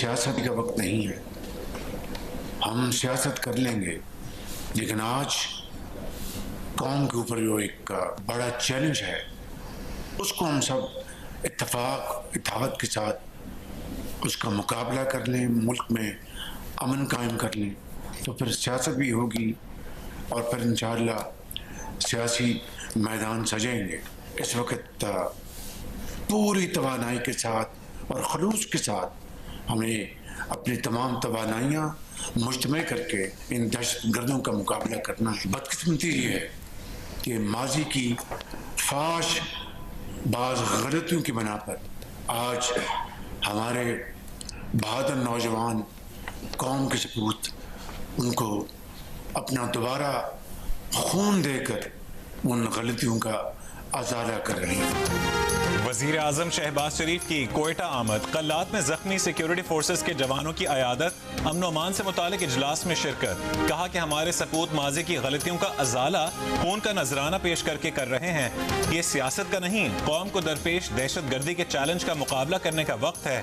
सियासत का वक्त नहीं है। हम सियासत कर लेंगे, लेकिन आज कौम के ऊपर जो एक बड़ा चैलेंज है उसको हम सब इत्तेफाक के साथ उसका मुकाबला कर लें, मुल्क में अमन कायम कर लें, तो फिर सियासत भी होगी और फिर इंशाअल्लाह सियासी मैदान सजेंगे। इस वक्त पूरी तवानाई के साथ और खलूस के साथ हमें अपनी तमाम तवानाइयाँ मुज्तमे करके इन दहशतगर्दों का मुकाबला करना है। बदकिस्मती ये है कि माजी की फाश बाज़ गलतियों की बना पर आज हमारे बहादुर नौजवान कौम के सपूत उनको अपना दोबारा खून देकर उन गलतियों का अजाला कर रहे हैं। वज़ीर आज़म शहबाज शरीफ की कोयटा आमद, कल्लात में जख्मी सिक्योरिटी फोर्सेस के जवानों की अयादत, अमन अमान से मुतालिक इजलास में शिरकत। कहा कि हमारे सपूत माजी की गलतियों का अजाला खून का नजराना पेश करके कर रहे हैं। ये सियासत का नहीं, कौम को दरपेश दहशत गर्दी के चैलेंज का मुकाबला करने का वक्त है।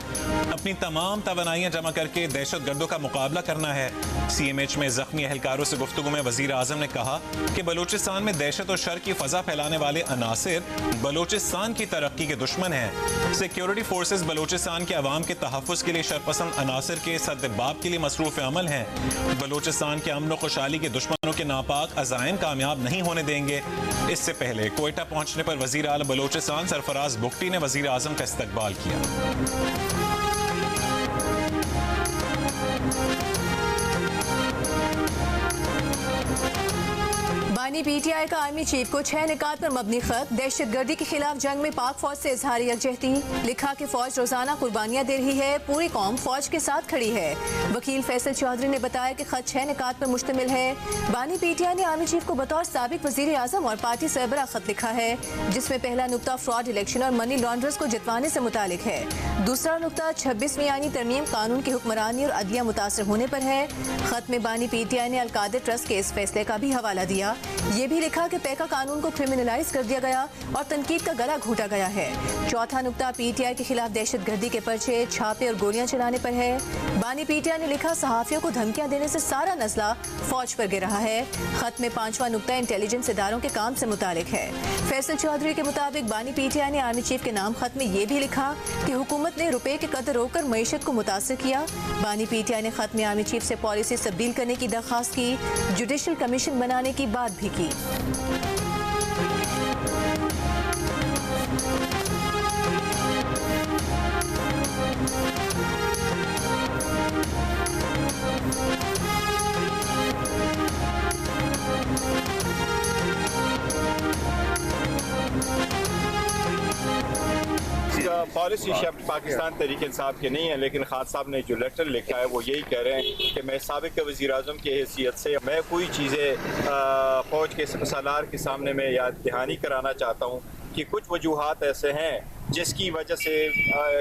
अपनी तमाम तवानाइयाँ जमा करके दहशत गर्दों का मुकाबला करना है। CMH में जख्मी एहलकारों से गुफ्तगू में वज़ीर आज़म ने कहा कि बलूचिस्तान में दहशत और शर की फजा फैलाने वाले अनासिर बलूचिस्तान की तरक्की के दुश्मन हैं। सिक्योरिटी फोर्सेस बलूचिस्तान के अवाम के तहफ़्फ़ुज़ के लिए शरपसंद अनासिर के सद्दबाब के लिए मसरूफ़ अमल हैं। बलूचिस्तान के अमन और खुशहाली के दुश्मनों के नापाक अज़ाइम कामयाब नहीं होने देंगे। इससे पहले कोयटा पहुंचने पर वज़ीर आला बलूचिस्तान सरफराज बुगटी ने वज़ीर आज़म का इस्तकबाल किया। बानी PTI का आर्मी चीफ को 6 निकात पर मबनी खत, दहशत गर्दी के खिलाफ जंग में पाक फौज से इजहार यकजहती। लिखा कि फौज रोजाना कुर्बानियां दे रही है, पूरी कौम फौज के साथ खड़ी है। वकील फैसल चौधरी ने बताया कि खत 6 निकात पर मुश्तमिल है। बानी PTI ने आर्मी चीफ को बतौर साबिक वजीर आजम और पार्टी सरबराह खत लिखा है, जिसमें पहला नुक्ता फ्रॉड इलेक्शन और मनी लॉन्ड्रर्स को जितवाने से मुतालिक है। दूसरा नुक्ता 26वीं आईनी तरमीम कानून की हुक्मरानी और अदलिया मुतासर होने पर है। खत में बानी PTI ने अलकादर ट्रस्ट के इस फैसले का भी हवाला दिया। ये भी लिखा कि पैका कानून को क्रिमिनलाइज कर दिया गया और तनकीद का गला घोटा गया है। चौथा नुक्ता PTI के खिलाफ दहशत गर्दी के पर्चे, छापे और गोलियां चलाने पर है। बानी PTI ने लिखा सहाफियों को धमकियां देने से सारा नस्ला फौज पर गिर रहा है। खत में 5वां नुक्ता इंटेलिजेंस इदारों के काम से मुतालिक है। फैसल चौधरी के मुताबिक बानी PTI ने आर्मी चीफ के नाम खत में ये भी लिखा कि हुकूमत ने रुपए के कदर रोककर मईशत को मुतासर किया। बानी PTI ने खत में आर्मी चीफ से पॉलिसी तब्दील करने की दरख्वास्त की, जुडिशल कमीशन बनाने की बात भी की। पॉलिसी शब्द पाकिस्तान तहरीक इंसाफ के नहीं है, लेकिन खान साहब ने जो लेटर लिखा है वो यही कह रहे हैं कि मैं साबिक वज़ीर आज़म की हैसियत से मैं कोई चीज़ें फ़ौज के सलार के सामने में याद दहानी कराना चाहता हूँ कि कुछ वजूहात ऐसे हैं जिसकी वजह से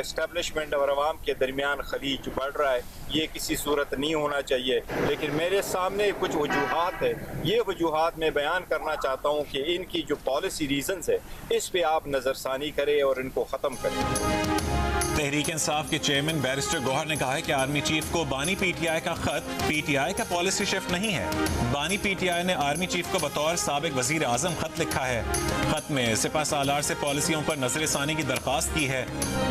इस्टेब्लिशमेंट और आवाम के दरमियान खलीज बढ़ रहा है। ये किसी सूरत नहीं होना चाहिए, लेकिन मेरे सामने कुछ वजूहात है। ये वजूहात मैं बयान करना चाहता हूँ कि इनकी जो पॉलिसी रीजंस है इस पे आप नज़रसानी करें और इनको ख़त्म करें। तहरीक इंसाफ के चेयरमैन बैरिस्टर गौहर ने कहा है कि आर्मी चीफ को बानी PTI का खत PTI का पॉलिसी शिफ्ट नहीं है। बानी PTI ने आर्मी चीफ को बतौर साबिक वजीर आजम खत लिखा है। खत में सिपह सालार से पॉलिसियों पर नजरसानी की दरख्वास्त की है।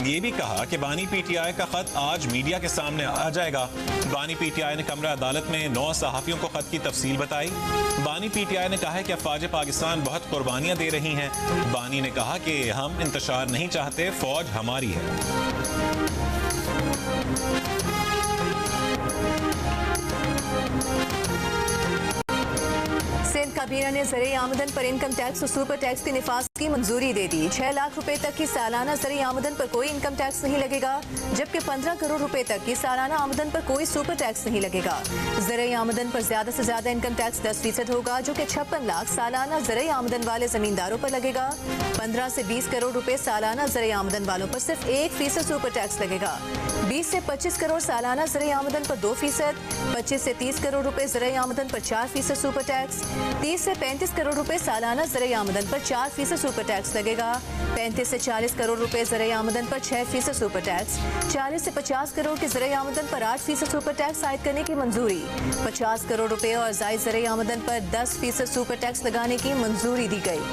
ये भी कहा कि बानी PTI का खत आज मीडिया के सामने आ जाएगा। बानी PTI ने कमरा अदालत में 9 सहाफियों को खत की तफसील बताई। बानी PTI ने कहा है कि अफवाज पाकिस्तान बहुत कुर्बानियां दे रही हैं। बानी ने कहा कि हम इंतशार नहीं चाहते, फौज हमारी है। सिंध काबीना ने ज़रिए आमदन पर इनकम टैक्स और सुपर टैक्स के निफाज की मंजूरी दे दी। 6 लाख रुपए तक की सालाना ज़रिए आमदन पर कोई इनकम टैक्स नहीं लगेगा, जबकि 15 करोड़ रुपए तक की सालाना आमदन पर कोई सुपर टैक्स नहीं लगेगा। ज़रिए आमदन पर ज्यादा से ज्यादा इनकम टैक्स 10% होगा, जो कि 56 लाख सालाना ज़रिए आमदन वाले जमींदारों पर लगेगा। 15 से 20 करोड़ रुपए सालाना ज़रिए आमदन वालों पर सिर्फ 1% सुपर टैक्स लगेगा। 20 से 25 करोड़ सालाना ज़रिए आमदन पर 2%, 25 से 30 करोड़ रुपए ज़रिए आमदन पर 4% सुपर टैक्स, 30 से 35 करोड़ रुपए सालाना ज़रिए आमदन पर 4% सुपर टैक्स लगेगा। 35 से 40 करोड़ रुपए ज़राए आमदन पर 6% सुपर टैक्स। 40 से 50 करोड़ के ज़राए आमदन पर 8% सुपर टैक्स आयद करने की मंजूरी। 50 करोड़ रुपए और ज़ायद ज़राए आमदन पर 10% सुपर टैक्स लगाने की मंजूरी दी गई।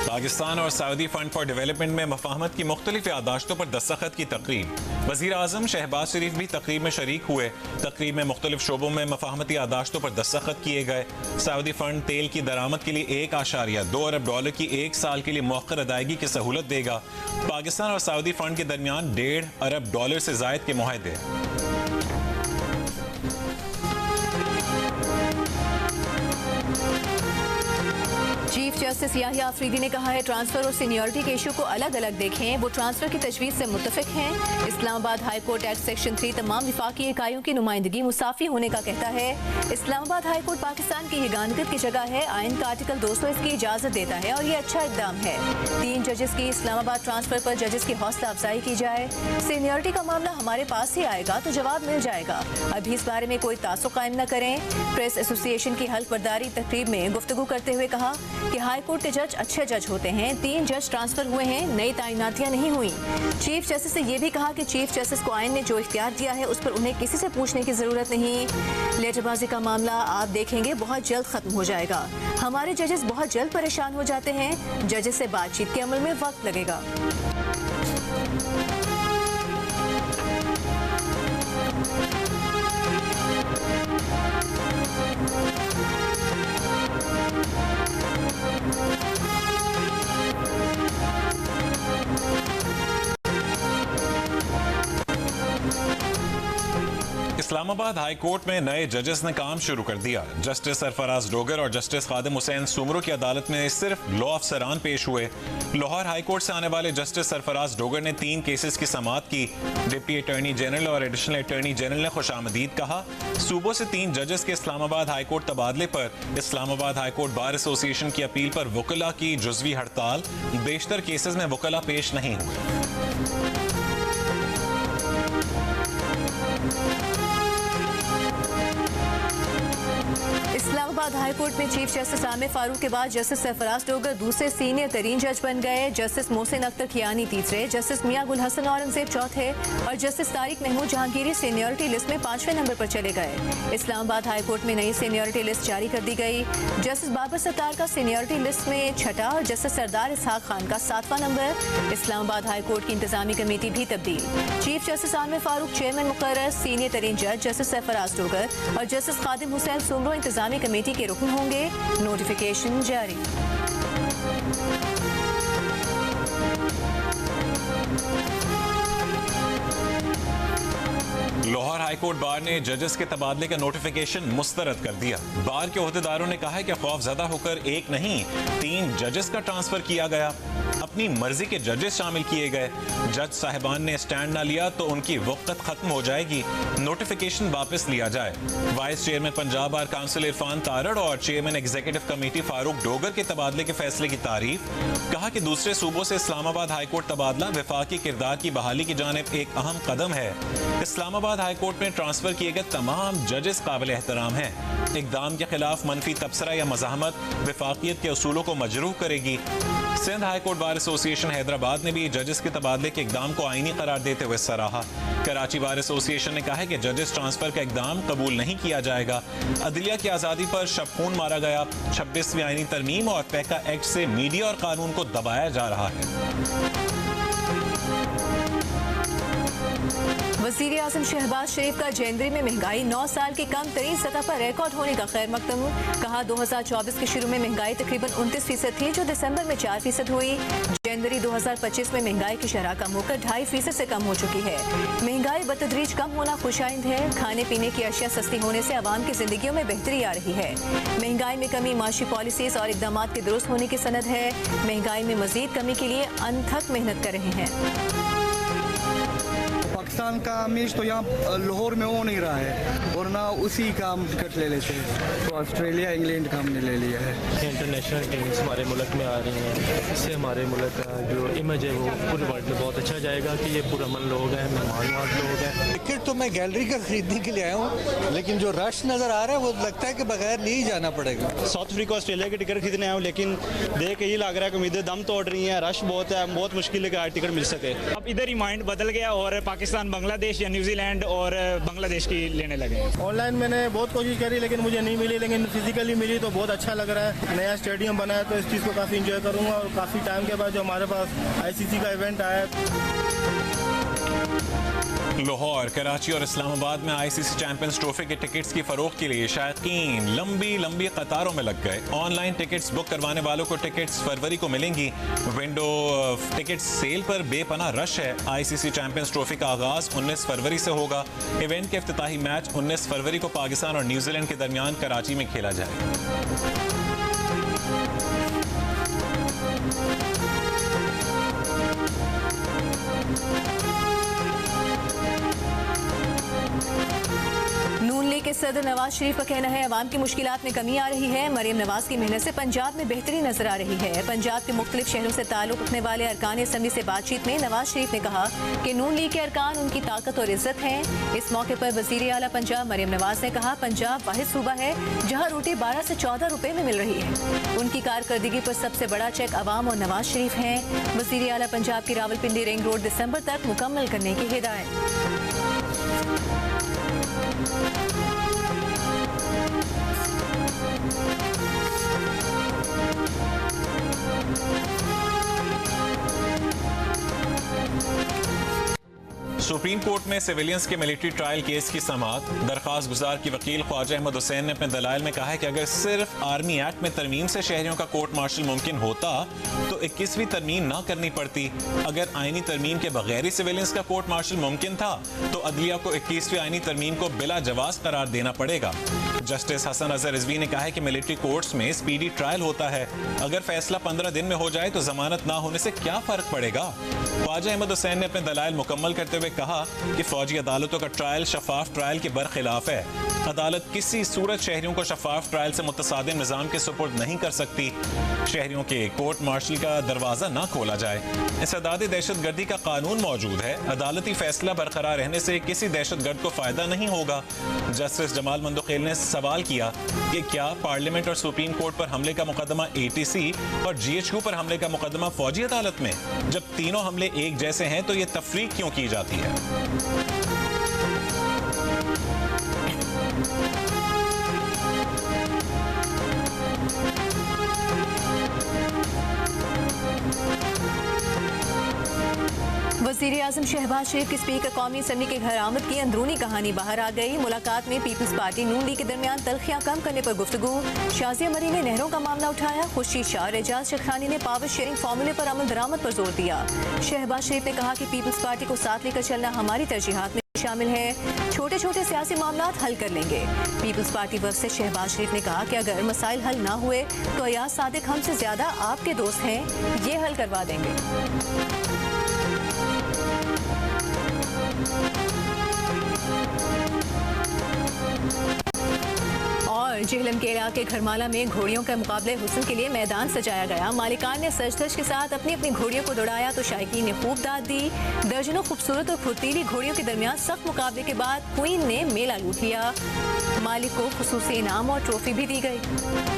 पाकिस्तान और सऊदी फंड फॉर डेवलपमेंट में मफाहमत की मुख्तलिफ यादाश्तों पर दस्तखत की तकरीब। वज़ीर आज़म शहबाज शरीफ भी तकरीब में शरीक हुए। तकरीब में मुख्तलिफ शोबों में मफाहमती यादाश्तों पर दस्तखत किए गए। सऊदी फंड तेल की दरामद के लिए $1.2 अरब की 1 साल के लिए मौखर अदायगी की सहूलत देगा। पाकिस्तान और सऊदी फंड के दरमियान $1.5 अरब से जायद के मुआहदे। चीफ जस्टिस याहिया अफरीदी ने कहा है ट्रांसफर और सीनियरिटी के इशू को अलग अलग देखें। वो ट्रांसफर की तजवीज़ से मुत्तफिक हैं। Islamabad high court act section 3 तमाम विफाकी इकाइयों की नुमाइंदगी मुसाफी होने का कहता है। इस्लामाबाद हाई कोर्ट पाकिस्तान की यगानगत की जगह है। आइन का आर्टिकल 200 इसकी इजाज़त देता है और ये अच्छा इकदाम है। 3 जजेस की इस्लामाबाद ट्रांसफर पर जजेस की हौसला अफजाई की जाए। सीनियरिटी का मामला हमारे पास ही आएगा तो जवाब मिल जाएगा। अभी इस बारे में कोई तासुब कायम न करें। प्रेस एसोसिएशन की हल्फ बर्दारी तकरीब में गुफ्तगू करते हुए कहा कि हाई कोर्ट के जज अच्छे जज होते हैं। 3 जज ट्रांसफर हुए हैं, नई तैनातियां नहीं हुई। चीफ जस्टिस ने यह भी कहा कि चीफ जस्टिस को आइन ने जो इख्तियार दिया है उस पर उन्हें किसी से पूछने की जरूरत नहीं। लेटरबाजी का मामला आप देखेंगे बहुत जल्द खत्म हो जाएगा। हमारे जजेस बहुत जल्द परेशान हो जाते हैं। जजेस से बातचीत के अमल में वक्त लगेगा। इस्लामाबाद हाई कोर्ट में नए जजेस ने काम शुरू कर दिया। जस्टिस सरफराज डोगर और जस्टिस खादिम हुसैन सुमरो की अदालत में सिर्फ लॉ अफसरान पेश हुए। लाहौर हाई कोर्ट से आने वाले जस्टिस सरफराज डोगर ने 3 केसेस की समाअत की। डिप्टी अटॉर्नी जनरल और एडिशनल अटॉर्नी जनरल ने खुशामदीद कहा। सूबों से 3 जजेस के इस्लामाबाद हाई कोर्ट तबादले पर Islamabad high court bar association की अपील पर वकला की जुज़वी हड़ताल। बेशतर केसेस में वकला पेश नहीं हुए। इस्लामाबाद हाई कोर्ट में चीफ जस्टिस आमिर फारूक के बाद जस्टिस सरफराज डोगर दूसरे सीनियर तरीन जज बन गए। जस्टिस मोहसिन अख्तर कियानी तीसरे, जस्टिस मियां गुल हसन औरंगजेब चौथे और justice Tariq Mahmood Jahangiri seniority list में 5वें नंबर पर चले गए। इस्लामाबाद हाई कोर्ट में नई सीनियरिटी लिस्ट जारी कर दी गई। जस्टिस बाबर सत्तार का सीनियरिटी लिस्ट में 6ठा और जस्टिस सरदार इसहाक खान का 7वां नंबर। इस्लामाबाद हाई कोर्ट की इंतजामी कमेटी भी तब्दील। Chief justice Aamir Farooq chairman मुकर्रर, सीनियर तरीन जज जस्टिस सरफराज डोगर और जस्टिस खादिम हुसैन सुमरो इंतजामी कमेटी के रुकन होंगे। नोटिफिकेशन जारी। लाहौर हाईकोर्ट बार ने जजेस के तबादले का नोटिफिकेशन मुस्तरद कर दिया। बार के ओहदेदारों ने कहा है कि खौफजदा होकर 1 नहीं 3 जजेस का ट्रांसफर किया गया। अपनी मर्जी के जजेस शामिल किए गए। जज साहिबान ने स्टैंड ना लिया तो उनकी वक़्त खत्म हो जाएगी। नोटिफिकेशन वापस लिया जाए। Vice chairman Punjab bar council Irfan Tarar और chairman executive committee Farooq Dogar के तबादले के फैसले की तारीफ। कहा कि दूसरे सूबों से इस्लामाबाद हाईकोर्ट तबादला वफाकी किरदार की बहाली की जानिब एक अहम कदम है। इस्लामाबाद हाईकोर्ट में ट्रांसफर किए गए तमाम जजेस काबिल एहतराम हैं। इक़दाम के खिलाफ मनफी तबसरा या मज़ाहमत वफाकियत के असूलों को मजरूह करेगी। Sindh high court bar association Hyderabad ने भी जजेस के तबादले के इक़दाम को आईनी करार देते हुए सराहा। कराची बार एसोसिएशन ने कहा है कि जजेस ट्रांसफर का इक़दाम कबूल नहीं किया जाएगा। अदलिया की आज़ादी पर शबखून मारा गया। 26वीं आईनी तरमीम और पैका एक्ट से मीडिया और कानून को दबाया जा रहा है। वज़ीर आज़म शहबाज शरीफ का जनवरी में महंगाई 9 साल की कम तरीन सतह पर रिकॉर्ड होने का खैर मकदम। कहा 2024 के शुरू में महंगाई तकरीबन 29% थी जो दिसंबर में 4% हुई। जनवरी 2025 में महंगाई की शरह कम होकर 2.5% से कम हो चुकी है। महंगाई बतदरीज कम होना खुशाइंद है। खाने पीने की अशिया सस्ती होने से आवाम की जिंदगियों में बेहतरी आ रही है। महंगाई में कमी माशी पॉलिसीज और इकदाम के दुरुस्त होने की सनद है। महंगाई में मजीद कमी के लिए अनथक मेहनत कर रहे हैं। पाकिस्तान का इमेज तो यहाँ लाहौर में हो नहीं रहा है, और ना उसी का हम टिकट ले लेते हैं, तो ऑस्ट्रेलिया इंग्लैंड का हमने ले लिया है। इंटरनेशनल टीम्स हमारे मुल्क में आ रही हैं, इससे हमारे मुल्क का जो इमेज है वो पूरे वर्ल्ड में बहुत अच्छा जाएगा कि ये पुरअमन लोग हैं, मेहमानवाज लोग हैं। टिकट तो मैं गैलरी का खरीदने के लिए आया हूँ, लेकिन जो रश नज़र आ रहा है वो लगता है कि बगैर नहीं जाना पड़ेगा। साउथ अफ्रीका ऑस्ट्रेलिया की टिकट खरीदने आया हूँ, लेकिन देख के ये लग रहा है कि उम्मीदें दम तोड़ रही हैं, रश बहुत है, बहुत मुश्किल है कि टिकट मिल सके। अब इधर ही माइंड बदल गया और पाकिस्तान बांग्लादेश या न्यूजीलैंड और बांग्लादेश की लेने लगे। ऑनलाइन मैंने बहुत कोशिश करी लेकिन मुझे नहीं मिली, लेकिन फिजिकली मिली तो बहुत अच्छा लग रहा है। नया स्टेडियम बना है तो इस चीज़ को काफ़ी इंजॉय करूँगा, और काफ़ी टाइम के बाद जो हमारे पास ICC का इवेंट आया है। लाहौर, कराची और इस्लामाबाद में ICC चैंपियंस ट्रॉफी के टिकट्स की फरोख्त के लिए शायकीन लंबी कतारों में लग गए। ऑनलाइन टिकट्स बुक करवाने वालों को टिकट्स फरवरी को मिलेंगी। विंडो टिकट सेल पर बेपनाह रश है। ICC चैंपियंस ट्रॉफी का आगाज 19 फरवरी से होगा। इवेंट के इफ्तिताही मैच 19 फरवरी को पाकिस्तान और न्यूजीलैंड के दरमियान कराची में खेला जाएगा। नून लीग के सदर नवाज शरीफ का कहना है अवाम की मुश्किलात में कमी आ रही है। मरियम नवाज की मेहनत से पंजाब में बेहतरी नजर आ रही है। पंजाब के मुख्तलिफ शहरों से ताल्लुक रखने वाले अरकान असम्बली से बातचीत में नवाज शरीफ ने कहा कि नून लीग के अरकान उनकी ताकत और इज्जत हैं। इस मौके पर वजीर आला पंजाब मरियम नवाज ने कहा पंजाब वाहिद सूबा है जहाँ रोटी 12 से 14 रुपए में मिल रही है। उनकी कारकर्दगी पर सबसे बड़ा चेक अवाम और नवाज शरीफ हैं। वजीर आला पंजाब की रावलपिंडी रिंग रोड दिसंबर तक मुकम्मल करने की हिदायत। सुप्रीम कोर्ट में सिविलियंस के मिलिट्री ट्रायल केस की समाअत। दरख्वास्त गुजार की वकील ख्वाजा अहमद हुसैन ने अपने दलाइल में कहा है कि अगर सिर्फ आर्मी एक्ट में तरमीम से शहरियों का कोर्ट मार्शल मुमकिन होता तो 21वीं तरमीम ना करनी पड़ती। अगर आईनी तरमीम के बगैर ही सिविलियंस का कोर्ट मार्शल मुमकिन था तो अदलिया को 21वीं आईनी तरमीम को बिला जवाज करार देना पड़ेगा। जस्टिस हसन अजहर रिजवी ने कहा है कि मिलिट्री कोर्ट्स में स्पीडी ट्रायल होता है, अगर फैसला 15 दिन में हो जाए तो जमानत ना होने से क्या फर्क पड़ेगा। ख्वाजा अहमद हुसैन ने अपने दलाइल मुकम्मल करते हुए कहा कि फौजी अदालतों का ट्रायल शफाफ ट्रायल के बरखिलाफ है। अदालत किसी सूरत शहरियों को शफाफ ट्रायल से मुतसादिम निज़ाम के सुपुर्द नहीं कर सकती। शहरियों के कोर्ट मार्शल का दरवाजा ना खोला जाए। इसदाद दहशतगर्दी का कानून मौजूद है, अदालती फैसला बरकरार रहने से किसी दहशतगर्द को फायदा नहीं होगा। जस्टिस जमाल मंदोखेल ने सवाल किया कि क्या पार्लियामेंट और सुप्रीम कोर्ट पर हमले का मुकदमा ATC और GHQ पर हमले का मुकदमा फौजी अदालत में? जब तीनों हमले एक जैसे हैं तो ये तफरीक क्यों की जाती है? वज़ीर आज़म शहबाज शरीफ के स्पीकर कौमी असम्बली के घर आमद की अंदरूनी कहानी बाहर आ गई। मुलाकात में पीपल्स पार्टी नून लीग के दरमियान तलखियां कम करने पर गुफ्तगू। शाजिया मरी ने नहरों का मामला उठाया। खुर्शीद शाह, एजाज शेखानी ने पावर शेयरिंग फार्मूले पर अमल दरामद पर जोर दिया। शहबाज शरीफ ने कहा कि पीपल्स पार्टी को साथ लेकर चलना हमारी तरजीहात में शामिल है। छोटे छोटे सियासी मामला हल कर लेंगे। पीपल्स पार्टी वर्ग से शहबाज शरीफ ने कहा कि अगर मसाइल हल ना हुए तो अयाज सादिक हमसे ज्यादा आपके दोस्त हैं, ये हल करवा देंगे। और जेहलम के इलाके घरमाला में घोड़ियों के मुकाबले हुस्न के लिए मैदान सजाया गया। मालिकान ने सज-धज के साथ अपनी अपनी घोड़ियों को दौड़ाया तो शायकीन ने खूब दाद दी। दर्जनों खूबसूरत और फुर्तीली घोड़ियों के दरमियान सख्त मुकाबले के बाद क्वीन ने मेला लूट लिया। मालिक को खुसूसी इनाम और ट्रॉफी भी दी गई।